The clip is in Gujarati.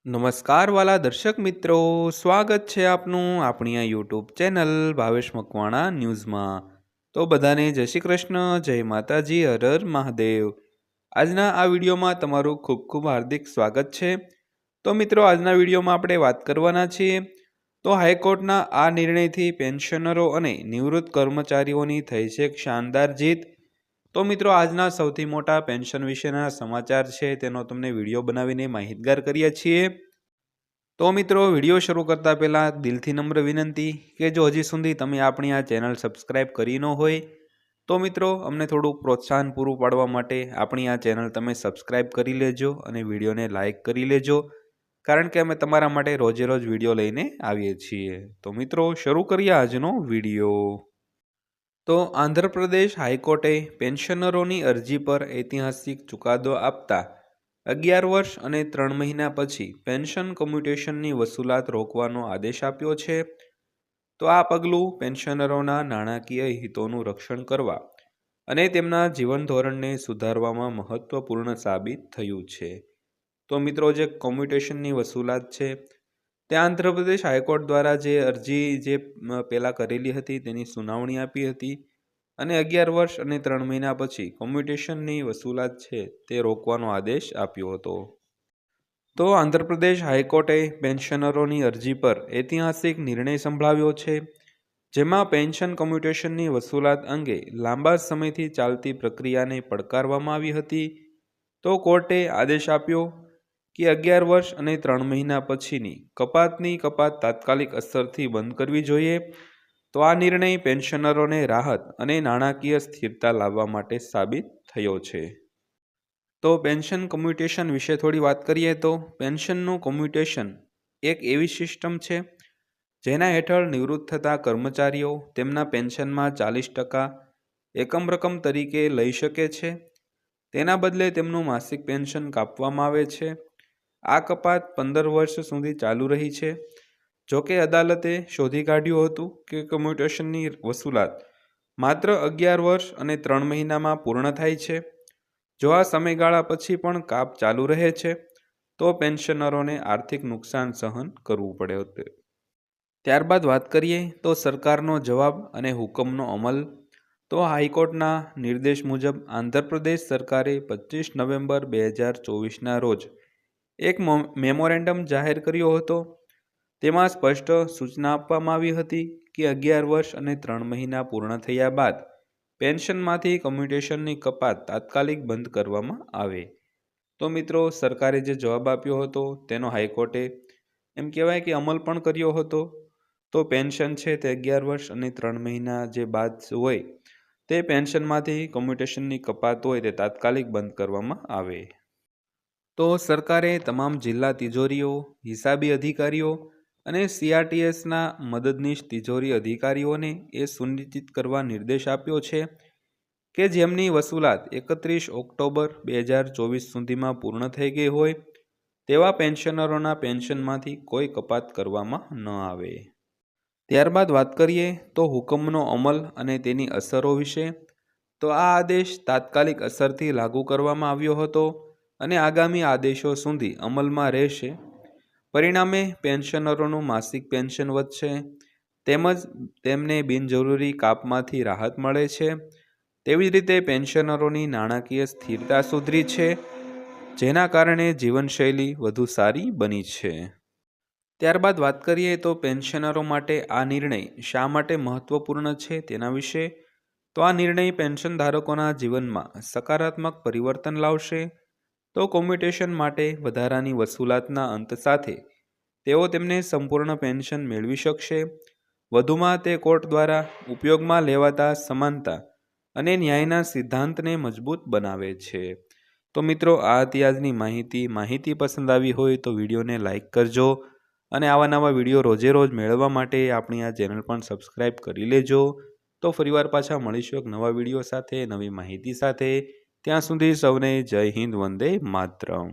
નમસ્કાર વાલા દર્શક મિત્રો, સ્વાગત છે આપનું આપણી આ યુટ્યુબ ચેનલ ભાવેશ મકવાણા ન્યૂઝમાં। તો બધાને જય શ્રી કૃષ્ણ, જય માતાજી, હર હર મહાદેવ। આજના આ વિડીયોમાં તમારું ખૂબ ખૂબ હાર્દિક સ્વાગત છે। તો મિત્રો, આજના વિડીયોમાં આપણે વાત કરવાના છીએ તો હાઈકોર્ટના આ નિર્ણયથી પેન્શનરો અને નિવૃત્ત કર્મચારીઓની થઈ છે એક શાનદાર જીત। તો મિત્રો, આજના સૌથી મોટા પેન્શન વિશેના સમાચાર છે તેનો તમને વિડીયો બનાવીને માહિતગાર કરીએ છીએ। તો મિત્રો, વિડીયો શરૂ કરતા પહેલાં દિલથી નમ્ર વિનંતી કે જો હજી સુધી તમે આપણી આ ચેનલ સબસ્ક્રાઈબ કરી ન હોય તો મિત્રો, અમને થોડું પ્રોત્સાહન પૂરું પાડવા માટે આપણી આ ચેનલ તમે સબસ્ક્રાઈબ કરી લેજો અને વિડીયોને લાઇક કરી લેજો, કારણ કે અમે તમારા માટે રોજે રોજ વિડીયો લઈને આવીએ છીએ। તો મિત્રો, શરૂ કરીએ આજનો વિડીયો। તો આંધ્રપ્રદેશ હાઈકોર્ટે પેન્શનરોની અરજી પર ઐતિહાસિક ચુકાદો આપતા 11 વર્ષ અને 3 મહિના પછી પેન્શન કમ્યુટેશનની વસૂલાત રોકવાનો આદેશ આપ્યો છે। તો આ પગલું પેન્શનરોના નાણાકીય હિતોનું રક્ષણ કરવા અને તેમના જીવન ધોરણને સુધારવામાં મહત્વપૂર્ણ સાબિત થયું છે। તો મિત્રો, જે કમ્યુટેશનની વસૂલાત છે તે આંધ્રપ્રદેશ હાઈકોર્ટ દ્વારા જે અરજી પહેલાં કરેલી હતી તેની સુનાવણી આપી હતી અને 11 વર્ષ અને 3 મહિના પછી કમ્યુટેશનની વસૂલાત છે તે રોકવાનો આદેશ આપ્યો હતો। તો આંધ્રપ્રદેશ હાઈકોર્ટે પેન્શનરોની અરજી પર ઐતિહાસિક નિર્ણય સંભળાવ્યો છે, જેમાં પેન્શન કમ્યુટેશનની વસૂલાત અંગે લાંબા સમયથી ચાલતી પ્રક્રિયાને પડકારવામાં આવી હતી। તો કોર્ટે આદેશ આપ્યો કે 11 વર્ષ અને 3 મહિના પછીની કપાતની કપાત તાત્કાલિક અસરથી બંધ કરવી જોઈએ। તો આ નિર્ણય પેન્શનરોને રાહત અને નાણાકીય સ્થિરતા લાવવા માટે સાબિત થયો છે। તો પેન્શન કમ્યુટેશન વિશે થોડી વાત કરીએ તો પેન્શનનું કમ્યુટેશન એક એવી સિસ્ટમ છે જેના હેઠળ નિવૃત્ત થતા કર્મચારીઓ તેમના પેન્શનમાં 40% એકમ રકમ તરીકે લઈ શકે છે। તેના બદલે તેમનું માસિક પેન્શન કાપવામાં આવે છે। આ કપાત 15 વર્ષ સુધી ચાલુ રહી છે। જોકે અદાલતે શોધી કાઢ્યું હતું કે કમ્યુટેશનની વસૂલાત માત્ર 11 વર્ષ અને 3 મહિનામાં પૂર્ણ થાય છે। જો આ સમયગાળા પછી પણ કાપ ચાલુ રહે છે તો પેન્શનરોને આર્થિક નુકસાન સહન કરવું પડે હતું। ત્યારબાદ વાત કરીએ તો સરકારનો જવાબ અને હુકમનો અમલ। તો હાઈકોર્ટના નિર્દેશ મુજબ આંધ્રપ્રદેશ સરકારે 25 નવેમ્બર 2024ના રોજ એક મેમોરેન્ડમ જાહેર કર્યો હતો। તેમાં સ્પષ્ટ સૂચના આપવામાં આવી હતી કે 11 વર્ષ અને 3 મહિના પૂર્ણ થયા બાદ પેન્શનમાંથી કમ્યુટેશનની કપાત તાત્કાલિક બંધ કરવામાં આવે। તો મિત્રો, સરકારે જે જવાબ આપ્યો હતો તેનો હાઈકોર્ટે એમ કહેવાય કે અમલ પણ કર્યો હતો। તો પેન્શન છે તે 11 વર્ષ અને 3 મહિના જે બાદ હોય તે પેન્શનમાંથી કમ્યુટેશનની કપાત હોય તે તાત્કાલિક બંધ કરવામાં આવે। તો સરકારે તમામ જિલ્લા તિજોરીઓ, હિસાબી અધિકારીઓ અને CRTSના મદદનીશ તિજોરી અધિકારીઓને એ સુનિશ્ચિત કરવા નિર્દેશ આપ્યો છે કે જેમની વસૂલાત 31 ઓક્ટોબર 2024 સુધીમાં પૂર્ણ થઈ ગઈ હોય તેવા પેન્શનરોના પેન્શનમાંથી કોઈ કપાત કરવામાં ન આવે। ત્યારબાદ વાત કરીએ તો હુકમનો અમલ અને તેની અસરો વિશે। તો આ આદેશ તાત્કાલિક અસરથી લાગુ કરવામાં આવ્યો હતો અને આગામી આદેશો સુધી અમલમાં રહેશે। પરિણામે પેન્શનરોનું માસિક પેન્શન વધશે તેમજ તેમને બિનજરૂરી કાપમાંથી રાહત મળે છે। તેવી જ રીતે પેન્શનરોની નાણાકીય સ્થિરતા સુધરી છે, જેના કારણે જીવનશૈલી વધુ સારી બની છે। ત્યારબાદ વાત કરીએ તો પેન્શનરો માટે આ નિર્ણય શા માટે મહત્વપૂર્ણ છે તેના વિશે। તો આ નિર્ણય પેન્શન ધારકોના જીવનમાં સકારાત્મક પરિવર્તન લાવશે। તો કોમ્યુટેશન માટે વધારાની વસૂલાતના અંત સાથે તેઓ તેમને સંપૂર્ણ પેન્શન મેળવી શકશે। વધુમાં તે કોર્ટ દ્વારા ઉપયોગમાં લેવાતા સમાનતા અને ન્યાયના સિદ્ધાંતને મજબૂત બનાવે છે। તો મિત્રો, આ હતી આજની માહિતી પસંદ આવી હોય તો વિડીયોને લાઇક કરજો અને આવા નવા વિડીયો રોજે રોજ મેળવવા માટે આપણી આ ચેનલ પણ સબસ્ક્રાઈબ કરી લેજો। તો ફરીવાર પાછા મળીશું એક નવા વિડીયો સાથે, નવી માહિતી સાથે। ત્યાં સુધી સૌને જય હિન્દ, વંદે માતરમ।